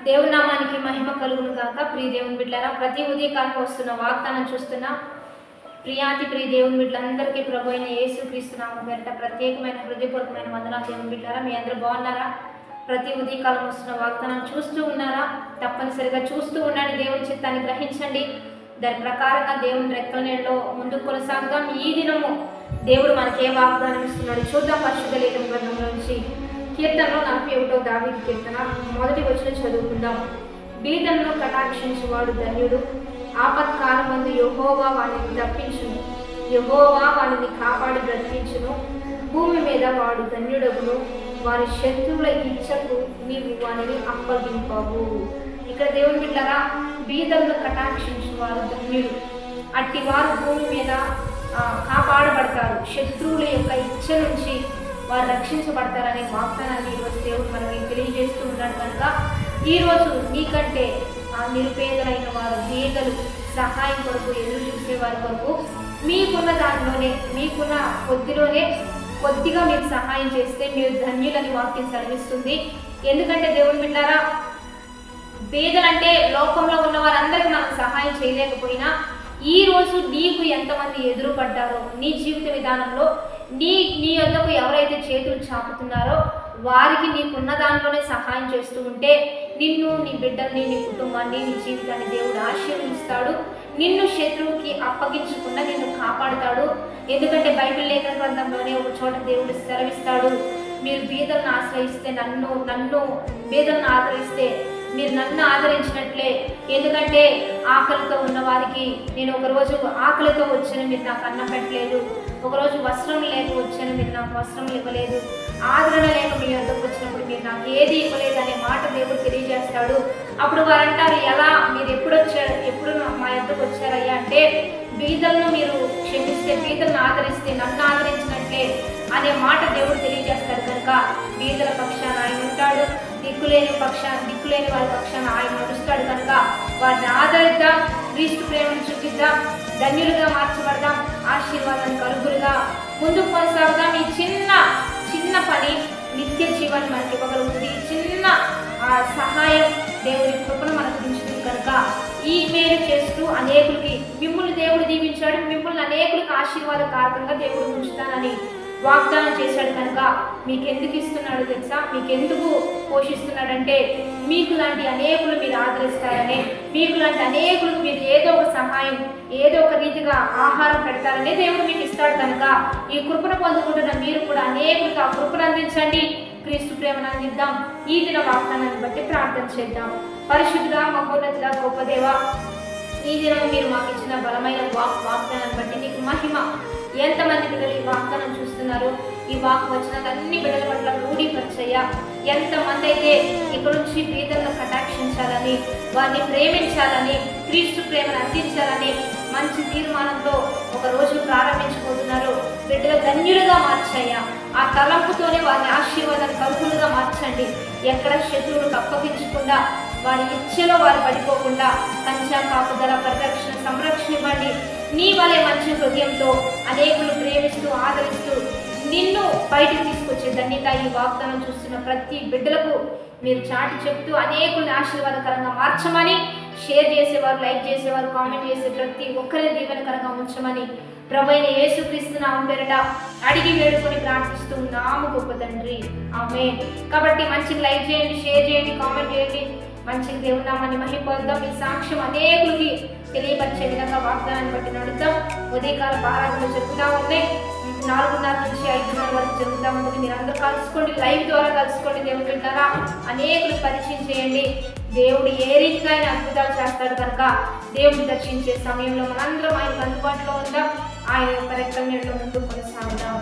దేవుని నామానికి మహిమ కలుగును గాక. ప్రియ దేవుని బిడ్డలారా, ప్రతి ఉదయకాలం వస్తున్న వాగ్దానం చూస్తున్న ప్రియాతి ప్రియ దేవుని బిడ్డలందరికీ ప్రభు అయిన యేసుక్రీస్తు నామం పేరిట ప్రత్యేకమైన హృదయపూర్వకమైన వందనాలు. దేవుని బిడ్డలారా, మీ అందరూ బాగున్నారా? ప్రతి ఉదయకాలం వస్తున్న వాగ్దానం చూస్తూ ఉన్నారా? తప్పనిసరిగా చూస్తూ ఉండండి. దేవుని చిత్తాన్ని గ్రహించండి. దాని ప్రకారంగా దేవుని రెక్కల నీడలో ముందుకు కొనసాగుదాం. ఈ దినము దేవుడు మనకి ఏ వాగ్దానం ఇస్తున్నాడు చూద్దాం. పరిశుద్ధ లేఖన గ్రంథంలో నుంచి కీర్తనలో 41వ దావీదు కీర్తన మొదటి వచనం చదువుకుందాం. బీదలను కటాక్షించువాడు ధన్యుడు, ఆపత్కాలమందు యెహోవా వానిని తప్పించును, యెహోవా వానిని కాపాడి బ్రతికించును. భూమి మీద వాడు ధన్యుడగును, వారి శత్రువుల ఇచ్చకు నీవు వానిని అప్పగింపవు. ఇక్కడ దేవుని బిడ్డలారా, బీదలను కటాక్షించువారు ధన్యుడు. అట్టి వారు భూమి మీద కాపాడబడతారు. శత్రువుల యొక్క ఇచ్చ నుంచి వారు రక్షించబడతారనే వాగ్దానాన్ని ఈరోజు దేవుడు మనకి తెలియజేస్తూ ఉన్నాడు. కనుక ఈరోజు మీకంటే నిరుపేదలైన వారు, బీదలు, సహాయం కొరకు ఎదురు చూసే వారి కొరకు మీకున్న దానిలోనే, మీకున్న కొద్దిగా మీరు సహాయం చేస్తే మీరు ధన్యులని వాక్యం సెలవిస్తుంది. ఎందుకంటే దేవుని బిడ్డలారా, బీదలంటే లోకంలో ఉన్న వారందరికీ మనకు సహాయం చేయలేకపోయినా ఈ రోజు నీకు ఎంతమంది ఎదురుపడ్డారో, నీ జీవిత విధానంలో నీ వద్దకు ఎవరైతే చేతులు చాపుతున్నారో వారికి నీకున్న దానిలోనే సహాయం చేస్తూ ఉంటే నిన్ను, నీ బిడ్డల్ని, నీ కుటుంబాన్ని, నీ జీవితాన్ని దేవుడు ఆశీర్వదిస్తాడు. నిన్ను శత్రువుకి అప్పగించకుండా నిన్ను కాపాడుతాడు. ఎందుకంటే బైబిల్ లేఖన గ్రంథంలోనే ఒక చోట దేవుడు సెలవిస్తాడు, మీరు బీదలను ఆశ్రయిస్తే నన్ను బీదలను ఆదరిస్తే మీరు నన్ను ఆదరించినట్లే. ఎందుకంటే ఆకలితో ఉన్న వారికి నేను ఒకరోజు ఆకలితో వచ్చాను, మీరు నాకు అన్నం పెట్టలేదు. ఒకరోజు వస్త్రం లేక వచ్చాను, మీరు నాకు వస్త్రం ఇవ్వలేదు. ఆదరణ లేక మీ వద్దకు వచ్చినప్పుడు మీరు నాకు ఏది ఇవ్వలేదు అనే మాట దేవుడు తెలియజేస్తాడు. అప్పుడు వారు అంటారు, ఎలా మీరు ఎప్పుడు మా వద్దకు వచ్చారయ్యా అంటే, బీదలను మీరు క్షమిస్తే, బీదలను ఆదరిస్తే నన్ను ఆదరించినట్లే అనే మాట దేవుడు తెలియజేస్తాడు. కనుక బీదల పక్షాన ఆయన ఉంటాడు, దిక్కులేని వారి పక్షాన ఆయన నడుస్తాడు. కనుక వారిని ఆదరిద్దాం, క్రీస్తు ప్రేమను చూపిద్దాం, ధన్యులుగా మార్చబడదాం, ఆశీర్వాదానికి అర్హులుగా ముందుకు కొనసాగుదాం. ఈ చిన్న పని నిత్య జీవాన్ని మనకి ఇవ్వగలుగుతుంది. ఈ చిన్న సహాయం దేవుని కృపను మనకు దించుతుంది. కనుక ఈ మేలు చేస్తూ అనేకులకి మిమ్మల్ని దేవుడు దీవించాడు, మిమ్మల్ని అనేకులకు ఆశీర్వాదకారకంగా దేవుడు ఉంచుతానని వాగ్దానం చేశాడు. కనుక మీకు ఎందుకు ఇస్తున్నాడు తెలుసా? మీకు ఎందుకు పోషిస్తున్నాడంటే మీకు లాంటి అనేకులు మీరు ఆదరిస్తారని, మీకు లాంటి అనేకులకు మీరు ఏదో ఒక సహాయం, ఏదో ఒక రీతిగా ఆహారం పెడతారని దేవుడు మీకు ఇస్తాడు. కనుక ఈ కృపను పొందుకుంటున్న మీరు కూడా అనేకులకు ఆ కృపను అందించండి, క్రీస్తు ప్రేమను అందిద్దాం. ఈ దిన వాగ్దానాన్ని బట్టి ప్రార్థన చేద్దాం. పరిశుద్ధుడా, మహోన్నతుడా, గొప్ప దేవా, ఈ దినం మీరు మాకు ఇచ్చిన బలమైన వాగ్దానాన్ని బట్టి నీకు మహిమ. ఎంతమంది బిడ్డలు ఈ వాగ్దానం చూస్తున్నారు? ఈ వాక్ వచనాలన్నీ బిడ్డల పట్ల రూఢీపరిచయ్యా. ఎంతమంది అయితే ఇక్కడ నుంచి బీదలను కటాక్షించాలని, వారిని ప్రేమించాలని, క్రీస్తు ప్రేమను అందించాలని మంచి తీర్మానంతో ఒక రోజు ప్రారంభించబోతున్నారు. బిడ్డలు ధన్యులుగా మార్చయ్యా. ఆ తలంపుతోనే వారిని ఆశీర్వాదాన్ని కలుగులుగా మార్చండి. ఎక్కడ శత్రువులకు అప్పగించకుండా, వారి ఇచ్చలో వారు పడిపోకుండా కంచా కాపుదల, పరిరక్షణ, సంరక్షణ ఇవ్వండి. నీ వలె మంచి హృదయంతో అనేకులు ప్రేమిస్తూ, ఆదరిస్తూ నిన్ను బయటకు తీసుకొచ్చే ధన్యత ఈ వాగ్దానం చూస్తున్న ప్రతి బిడ్డలకు మీరు చాటి చెప్తూ అనేకుల్ని ఆశీర్వాదకరంగా మార్చమని, షేర్ చేసేవారు, లైక్ చేసేవారు, కామెంట్ చేసే ప్రతి ఒక్కరిని దీవెనకరంగా ఉంచమని ప్రభువైన యేసుక్రీస్తు నామం పేరిట అడిగి వేడుకొని ప్రార్థిస్తూ ఉన్నాము గొప్ప తండ్రి, ఆమేన్. కాబట్టి మంచిగా లైక్ చేయండి, షేర్ చేయండి, కామెంట్ చేయండి. మంచిగా దేవుని నామాన్ని మహిమపరుద్దాం. ఈ సాక్ష్యం అనేకులకి తెలియపరిచే విధంగా వాగ్దానాన్ని బట్టి నడుద్దాం. ఉదయకాల ఆరాధనలు జరుగుతూ ఉన్నాయి. 4:30 నుంచి 5:30 వరకు జరుగుతూ ఉంటుంది. మీరు అందరూ కలుసుకోండి, లైవ్ ద్వారా కలుసుకోండి. దేవుని బిడ్డలారా, అనేకులు పరిచయం చేయండి. దేవుడు ఏ రీతిగా ఆయన అద్భుతాలు చేస్తాడు. కనుక దేవుడిని దర్శించే సమయంలో మనందరం ఆయనకు అందుబాటులో ఉందాం. ఆయన యొక్క రెక్కల నీడలో ముందుకు కొనసాగుదాం.